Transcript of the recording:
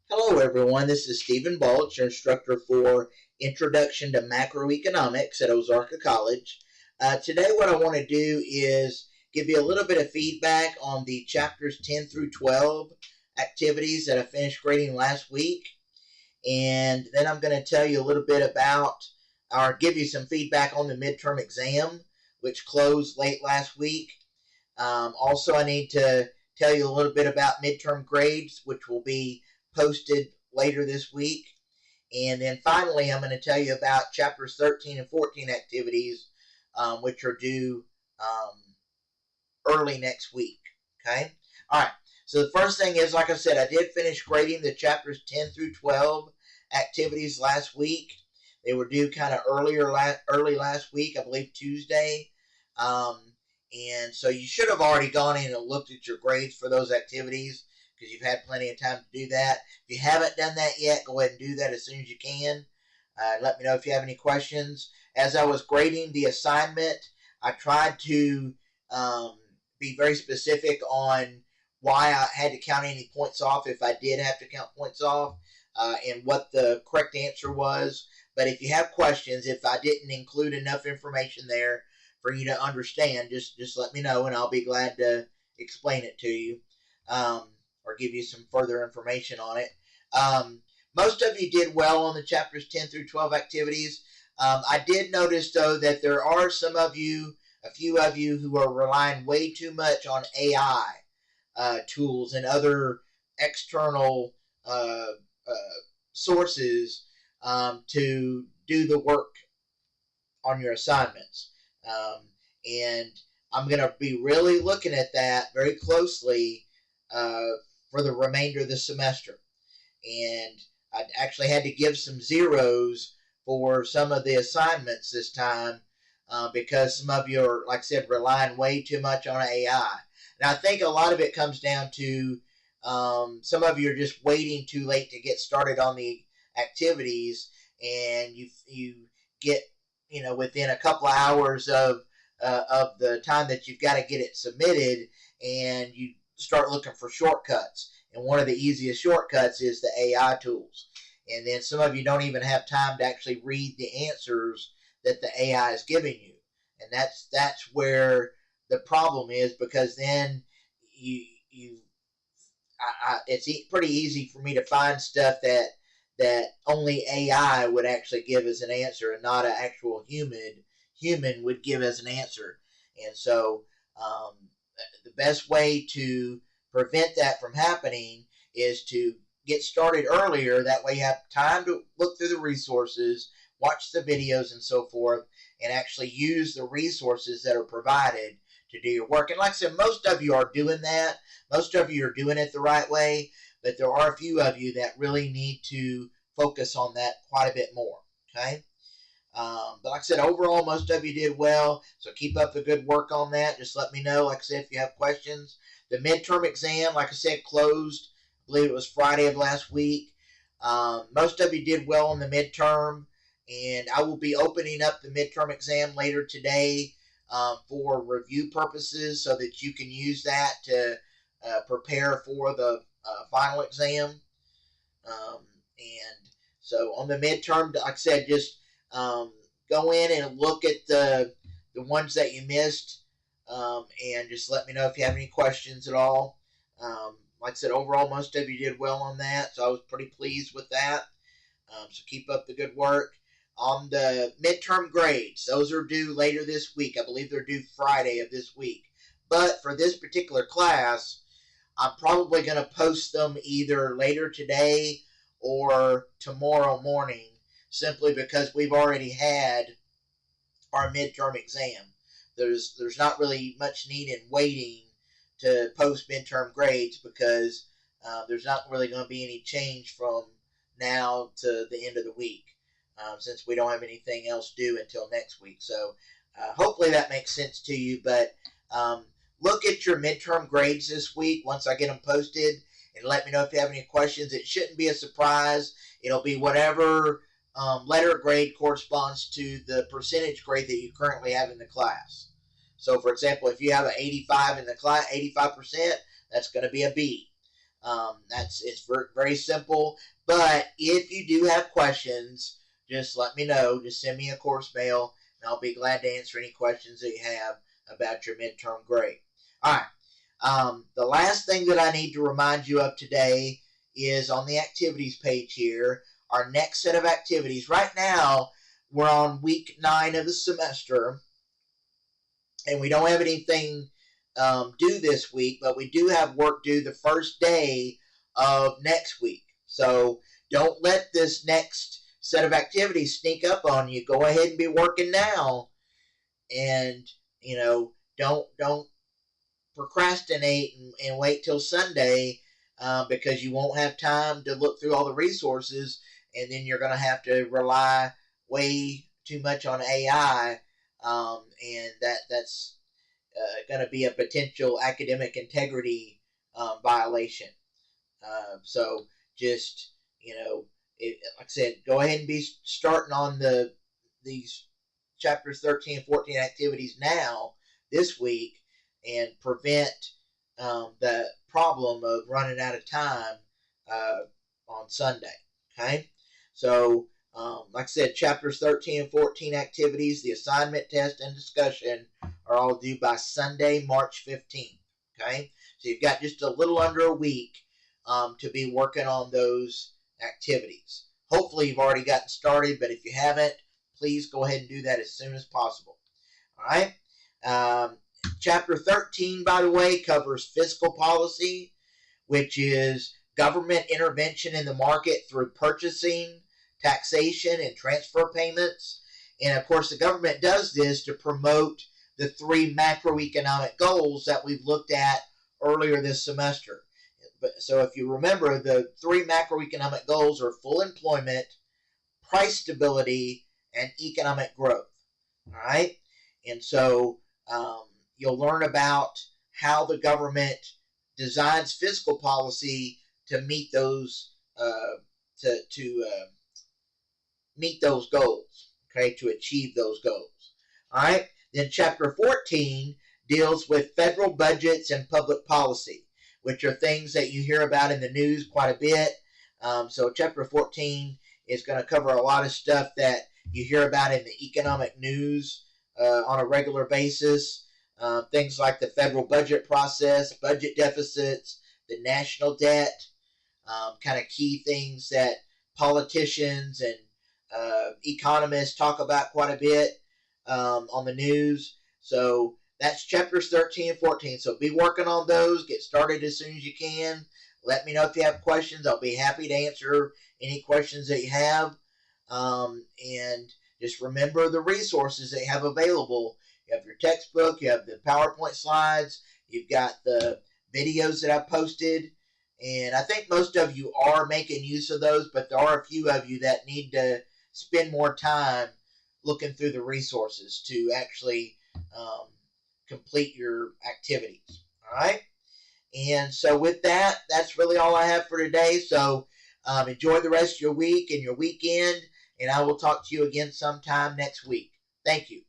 Hello everyone, this is Stephen Balch, your instructor for Introduction to Macroeconomics at Ozarka College. Today what I want to do is give you a little bit of feedback on the chapters 10 through 12 activities that I finished grading last week. And then I'm going to tell you a little bit about, or give you some feedback on the midterm exam, which closed late last week. Also, I need to tell you a little bit about midterm grades, which will be posted later this week. And then finally, I'm going to tell you about chapters 13 and 14 activities, which are due early next week. Okay? All right. So the first thing is, like I said, I did finish grading the chapters 10 through 12 activities last week. They were due kind of early last week, I believe Tuesday. And so you should have already gone in and looked at your grades for those activities because you've had plenty of time to do that. If you haven't done that yet, go ahead and do that as soon as you can. Let me know if you have any questions. As I was grading the assignment, I tried to be very specific on why I had to count any points off if I did have to count points off, and what the correct answer was. But if you have questions, if I didn't include enough information there for you to understand, just let me know and I'll be glad to explain it to you, or give you some further information on it. Most of you did well on the chapters 10 through 12 activities. I did notice, though, that there are a few of you who are relying way too much on AI tools and other external sources to do the work on your assignments. And I'm going to be really looking at that very closely for the remainder of the semester. And I actually had to give some zeros for some of the assignments this time because some of you are, like I said, relying way too much on AI. And I think a lot of it comes down to some of you are just waiting too late to get started on the activities, and you get, within a couple of hours of the time that you've got to get it submitted, and you start looking for shortcuts. And one of the easiest shortcuts is the AI tools. And then some of you don't even have time to actually read the answers that the AI is giving you. And that's where the problem is, because then it's pretty easy for me to find stuff that only AI would actually give as an answer, and not an actual human would give as an answer. And so the best way to prevent that from happening is to get started earlier. That way you have time to look through the resources, watch the videos and so forth, and actually use the resources that are provided to do your work. And like I said, most of you are doing that. Most of you are doing it the right way, but there are a few of you that really need to focus on that quite a bit more. Okay? But like I said, overall, most of you did well, so keep up the good work on that. Just let me know, like I said, if you have questions. The midterm exam, like I said, closed, I believe it was Friday of last week. Most of you did well on the midterm, and I will be opening up the midterm exam later today for review purposes, so that you can use that to prepare for the final exam. And so on the midterm, like I said, just go in and look at the ones that you missed, and just let me know if you have any questions at all. Like I said, overall, most of you did well on that, so I was pretty pleased with that. So keep up the good work. On the midterm grades, those are due later this week. I believe they're due Friday of this week. But for this particular class, I'm probably going to post them either later today or tomorrow morning, simply because we've already had our midterm exam. There's not really much need in waiting to post midterm grades, because there's not really going to be any change from now to the end of the week, since we don't have anything else due until next week. So hopefully that makes sense to you. But look at your midterm grades this week once I get them posted, and let me know if you have any questions. It shouldn't be a surprise. It'll be whatever letter grade corresponds to the percentage grade that you currently have in the class. So, for example, if you have an 85 in the class, 85%, that's going to be a B. It's very simple. But if you do have questions, just let me know. Just send me a course mail, and I'll be glad to answer any questions that you have about your midterm grade. All right. The last thing that I need to remind you of today is on the activities page here, our next set of activities. Right now, we're on week 9 of the semester, and we don't have anything due this week, but we do have work due the first day of next week. So don't let this next set of activities sneak up on you. Go ahead and be working now, and don't procrastinate and wait till Sunday because you won't have time to look through all the resources, and then you're going to have to rely way too much on AI, and that's going to be a potential academic integrity violation. So just, like I said, go ahead and be starting on these chapters 13 and 14 activities now this week, and prevent the problem of running out of time on Sunday. Okay, so like I said, chapters 13 and 14 activities, the assignment, test, and discussion are all due by Sunday, March 15th. Okay, so you've got just a little under a week to be working on those activities. Hopefully you've already gotten started, but if you haven't, please go ahead and do that as soon as possible. All right. Chapter 13, by the way, covers fiscal policy, which is government intervention in the market through purchasing, taxation, and transfer payments. And of course, the government does this to promote the 3 macroeconomic goals that we've looked at earlier this semester. So if you remember, the 3 macroeconomic goals are full employment, price stability, and economic growth. All right? And so you'll learn about how the government designs fiscal policy to meet those meet those goals, okay, to achieve those goals. All right. Then chapter 14 deals with federal budgets and public policy, which are things that you hear about in the news quite a bit. So chapter 14 is going to cover a lot of stuff that you hear about in the economic news on a regular basis. Things like the federal budget process, budget deficits, the national debt, kind of key things that politicians and economists talk about quite a bit on the news. So that's chapters 13 and 14. So be working on those. Get started as soon as you can. Let me know if you have questions. I'll be happy to answer any questions that you have. And just remember the resources that you have available. You have your textbook. You have the PowerPoint slides. You've got the videos that I've posted. And I think most of you are making use of those, but there are a few of you that need to spend more time looking through the resources to actually complete your activities. All right? And so with that, that's really all I have for today. So enjoy the rest of your week and your weekend, and I will talk to you again sometime next week. Thank you.